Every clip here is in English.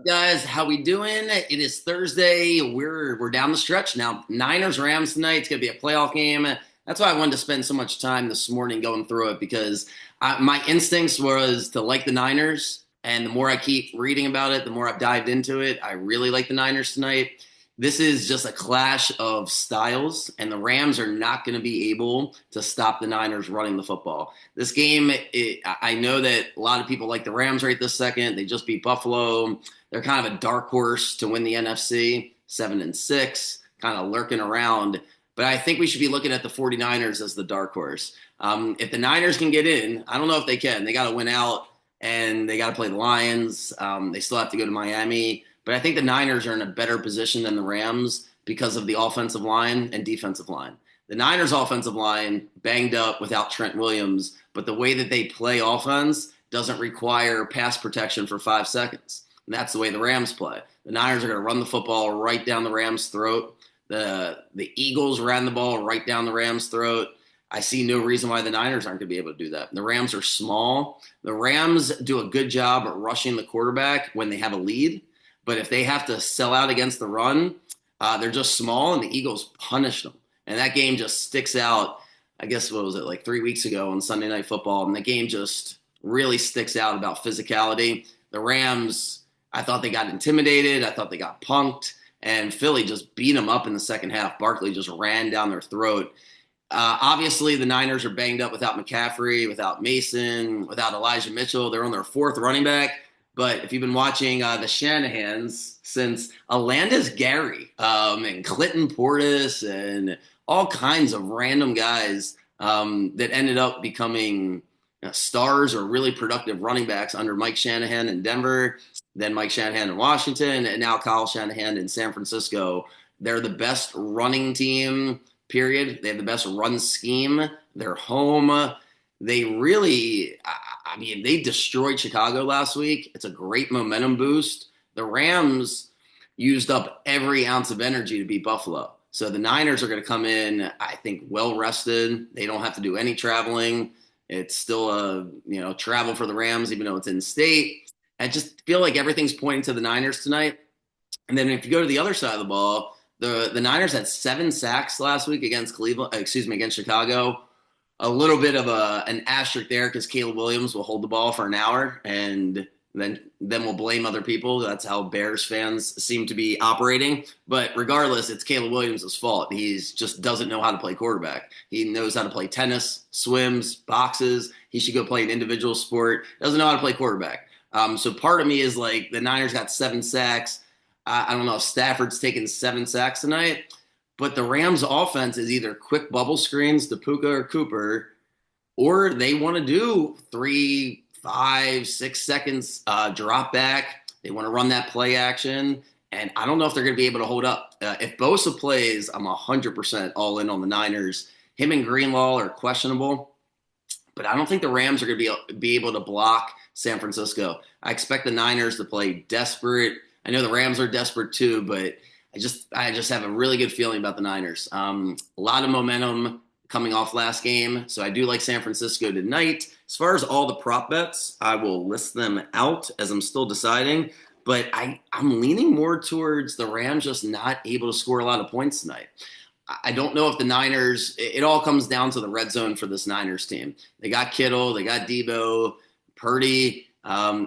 Guys, how we doing? It is Thursday. We're down the stretch now. Niners Rams tonight. It's gonna be a playoff game. That's why I wanted to spend so much time this morning going through it because my instincts was to like the Niners, and the more I keep reading about it, the more I've dived into it. I really like the Niners tonight. This is just a clash of styles, and the Rams are not going to be able to stop the Niners running the football. This game, I know that a lot of people like the Rams right this second. They just beat Buffalo. They're kind of a dark horse to win the NFC, 7-6, kind of lurking around. But I think we should be looking at the 49ers as the dark horse. If the Niners can get in, I don't know if they can. They got to win out and they got to play the Lions. They still have to go to Miami. But I think the Niners are in a better position than the Rams because of the offensive line and defensive line. The Niners' offensive line banged up without Trent Williams, but the way that they play offense doesn't require pass protection for 5 seconds. And that's the way the Rams play. The Niners are going to run the football right down the Rams' throat. The Eagles ran the ball right down the Rams' throat. I see no reason why the Niners aren't going to be able to do that. The Rams are small. The Rams do a good job at rushing the quarterback when they have a lead. But if they have to sell out against the run, they're just small, and the Eagles punish them. And that game just sticks out. I guess, what was it, like 3 weeks ago on Sunday Night Football? And the game just really sticks out about physicality. The Rams, I thought they got intimidated. I thought they got punked. And Philly just beat them up in the second half. Barkley just ran down their throat. Obviously, the Niners are banged up without McCaffrey, without Mason, without Elijah Mitchell. They're on their fourth running back. But if you've been watching the Shanahans since Alandis Gary and Clinton Portis and all kinds of random guys that ended up becoming stars or really productive running backs under Mike Shanahan in Denver, then Mike Shanahan in Washington, and now Kyle Shanahan in San Francisco. They're the best running team, period. They have the best run scheme. They're home. They really, I mean, they destroyed Chicago last week. It's a great momentum boost. The Rams used up every ounce of energy to beat Buffalo. So the Niners are going to come in, I think, well rested. They don't have to do any traveling. It's still a travel for the Rams, even though it's in state. I just feel like everything's pointing to the Niners tonight. And then if you go to the other side of the ball, the Niners had 7 sacks last week against against Chicago. A little bit of an asterisk there because Caleb Williams will hold the ball for an hour and then we'll blame other people. That's how Bears fans seem to be operating. But regardless, it's Caleb Williams' fault. He just doesn't know how to play quarterback. He knows how to play tennis, swims, boxes. He should go play an individual sport. Doesn't know how to play quarterback. So part of me is like the Niners got 7 sacks. I don't know if Stafford's taking 7 sacks tonight. But the Rams' offense is either quick bubble screens to Puka or Cooper, or they want to do 3, 5, 6 seconds drop back. They want to run that play action. And I don't know if they're going to be able to hold up. If Bosa plays, I'm 100% all in on the Niners. Him and Greenlaw are questionable, but I don't think the Rams are going to be able to block San Francisco. I expect the Niners to play desperate. I know the Rams are desperate too, but I just have a really good feeling about the Niners. A lot of momentum coming off last game, so I do like San Francisco tonight. As far as all the prop bets, I will list them out as I'm still deciding, but I'm leaning more towards the Rams just not able to score a lot of points tonight. I don't know if the Niners, it all comes down to the red zone for this Niners team. They got Kittle, they got Debo, Purdy.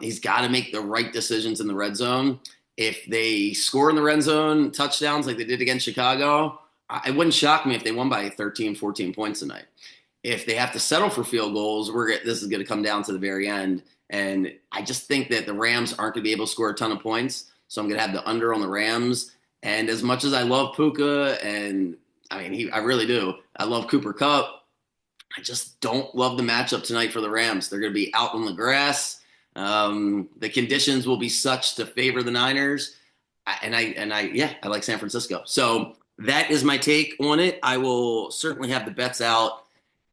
He's got to make the right decisions in the red zone. If they score in the red zone touchdowns like they did against Chicago, it wouldn't shock me if they won by 13, 14 points tonight. If they have to settle for field goals, this is going to come down to the very end. And I just think that the Rams aren't going to be able to score a ton of points. So I'm going to have the under on the Rams. And as much as I love Puka, and I mean, I really do. I love Cooper Kupp. I just don't love the matchup tonight for the Rams. They're going to be out on the grass. The conditions will be such to favor the Niners. I like San Francisco. So that is my take on it. I will certainly have the bets out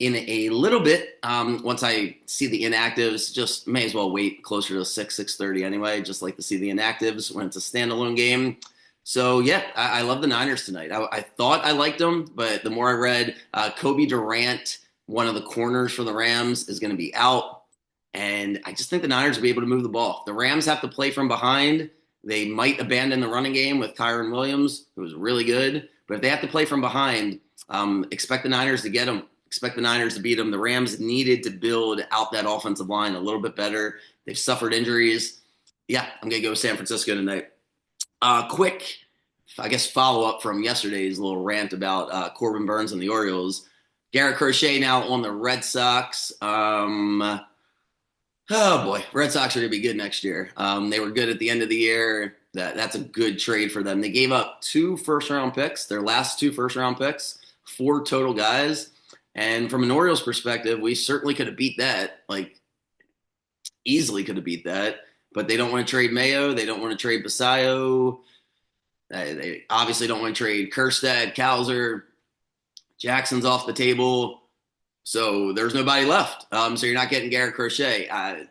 in a little bit. Once I see the inactives, just may as well wait closer to 6:30 anyway. Just like to see the inactives when it's a standalone game. So yeah, I love the Niners tonight. I thought I liked them, but the more I read, Kobe Durant, one of the corners for the Rams, is going to be out. And I just think the Niners will be able to move the ball. The Rams have to play from behind. They might abandon the running game with Kyron Williams, who was really good. But if they have to play from behind, expect the Niners to get them. Expect the Niners to beat them. The Rams needed to build out that offensive line a little bit better. They've suffered injuries. Yeah, I'm going to go San Francisco tonight. Quick, I guess, follow up from yesterday's little rant about Corbin Burnes and the Orioles. Garrett Crochet now on the Red Sox. Oh boy, Red Sox are going to be good next year. They were good at the end of the year. That's a good trade for them. They gave up 2 first-round picks, their last 2 first-round picks, 4 total guys. And from an Orioles perspective, we certainly could have beat that, like easily could have beat that. But they don't want to trade Mayo. They don't want to trade Basayo. They obviously don't want to trade Kjerstad, Cowser. Jackson's off the table. So there's nobody left. So you're not getting Garrett Crochet. I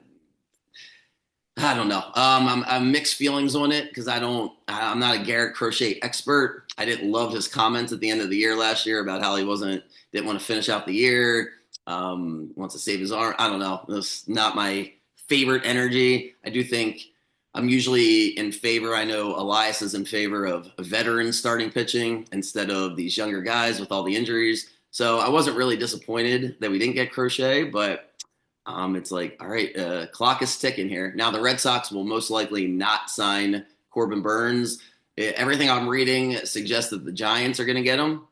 don't know. I'm mixed feelings on it because I'm not a Garrett Crochet expert. I didn't love his comments at the end of the year last year about how he didn't want to finish out the year. Wants to save his arm. I don't know. That's not my favorite energy. I do think I'm usually in favor. I know Elias is in favor of veterans starting pitching instead of these younger guys with all the injuries. So I wasn't really disappointed that we didn't get Crochet, but it's like, all right, clock is ticking here. Now the Red Sox will most likely not sign Corbin Burnes. Everything I'm reading suggests that the Giants are going to get him,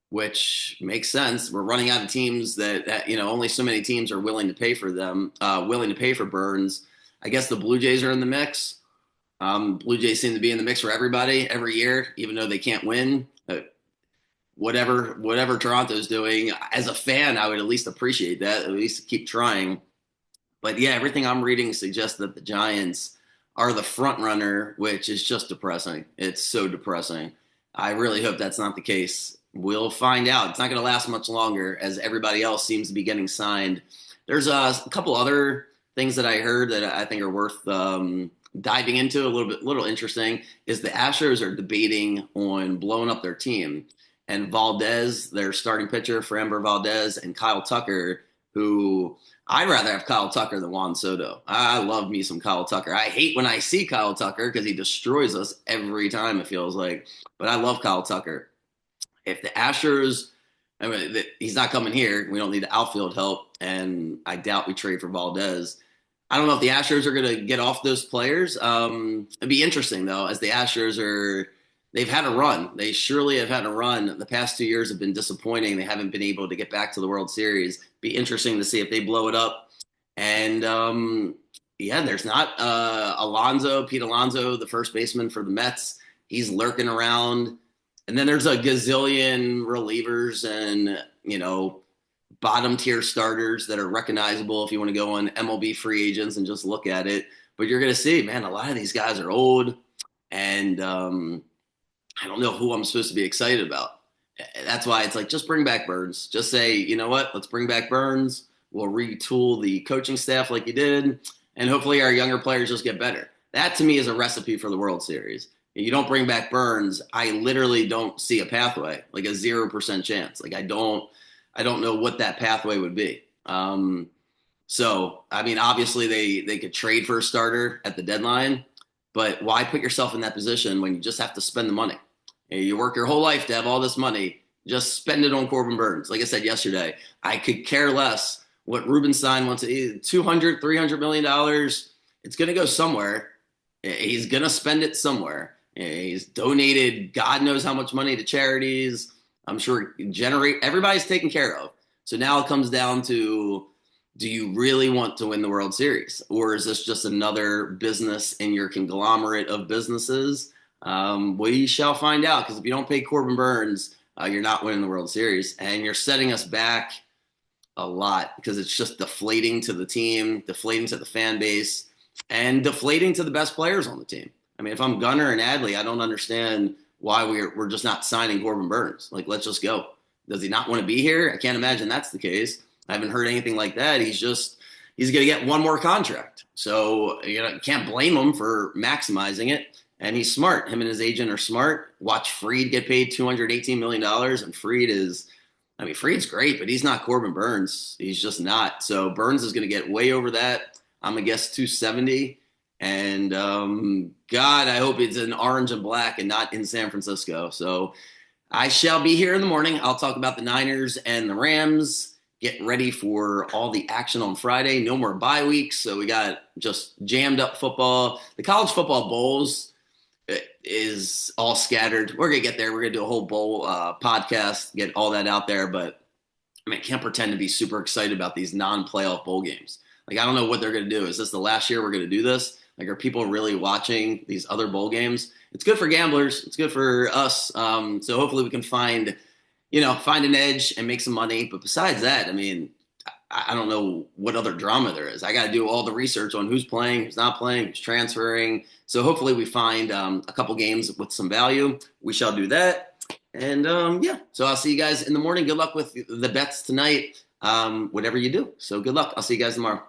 which makes sense. We're running out of teams that only so many teams are willing to pay for them, willing to pay for Burnes. I guess the Blue Jays are in the mix. Blue Jays seem to be in the mix for everybody every year, even though they can't win. Whatever Toronto's doing, as a fan, I would at least appreciate that, at least keep trying. But yeah, everything I'm reading suggests that the Giants are the front runner, which is just depressing. It's so depressing. I really hope that's not the case. We'll find out. It's not going to last much longer as everybody else seems to be getting signed. There's a couple other things that I heard that I think are worth diving into a little interesting is the Astros are debating on blowing up their team. And Valdez, their starting pitcher, Framber Valdez, and Kyle Tucker, who I'd rather have Kyle Tucker than Juan Soto. I love me some Kyle Tucker. I hate when I see Kyle Tucker because he destroys us every time, it feels like. But I love Kyle Tucker. If the Astros, he's not coming here. We don't need outfield help, and I doubt we trade for Valdez. I don't know if the Astros are going to get off those players. It'd be interesting, though, as the Astros they've had a run. They surely have had a run. The past 2 years have been disappointing. They haven't been able to get back to the World Series. Be interesting to see if they blow it up. And, there's not Pete Alonso, the first baseman for the Mets. He's lurking around. And then there's a gazillion relievers and, bottom tier starters that are recognizable if you want to go on MLB free agents and just look at it. But you're going to see, man, a lot of these guys are old. And I don't know who I'm supposed to be excited about. That's why it's like, just bring back Burnes. Just say, you know what? Let's bring back Burnes. We'll retool the coaching staff like you did. And hopefully our younger players just get better. That to me is a recipe for the World Series. If you don't bring back Burnes, I literally don't see a pathway, like a 0% chance. Like I don't know what that pathway would be. So, obviously they could trade for a starter at the deadline, but why put yourself in that position when you just have to spend the money? You work your whole life to have all this money. Just spend it on Corbin Burnes. Like I said yesterday, I could care less what Rubenstein wants. $200, $300 million. It's going to go somewhere. He's going to spend it somewhere. He's donated God knows how much money to charities. I'm sure everybody's taken care of. So now it comes down to, do you really want to win the World Series? Or is this just another business in your conglomerate of businesses? We shall find out, because if you don't pay Corbin Burnes, you're not winning the World Series. And you're setting us back a lot because it's just deflating to the team, deflating to the fan base, and deflating to the best players on the team. If I'm Gunnar and Adley, I don't understand why we're just not signing Corbin Burnes. Like, let's just go. Does he not want to be here? I can't imagine that's the case. I haven't heard anything like that. He's going to get one more contract. So, you can't blame him for maximizing it. And he's smart. Him and his agent are smart. Watch Fried get paid $218 million. And Fried is, I mean, Freed's great, but he's not Corbin Burns. He's just not. So Burns is going to get way over that. I'm gonna guess 270. And God, I hope it's in orange and black and not in San Francisco. So I shall be here in the morning. I'll talk about the Niners and the Rams. Get ready for all the action on Friday. No more bye weeks. So we got just jammed up football. The college football bowls is all scattered. We're going to get there. We're going to do a whole bowl podcast, get all that out there. But I mean, I can't pretend to be super excited about these non-playoff bowl games. Like, I don't know what they're going to do. Is this the last year we're going to do this? Like, are people really watching these other bowl games? It's good for gamblers. It's good for us. So hopefully we can find an edge and make some money. But besides that, I mean, I don't know what other drama there is. I got to do all the research on who's playing, who's not playing, who's transferring. So hopefully we find a couple games with some value. We shall do that. And yeah, so I'll see you guys in the morning. Good luck with the bets tonight, whatever you do. So good luck. I'll see you guys tomorrow.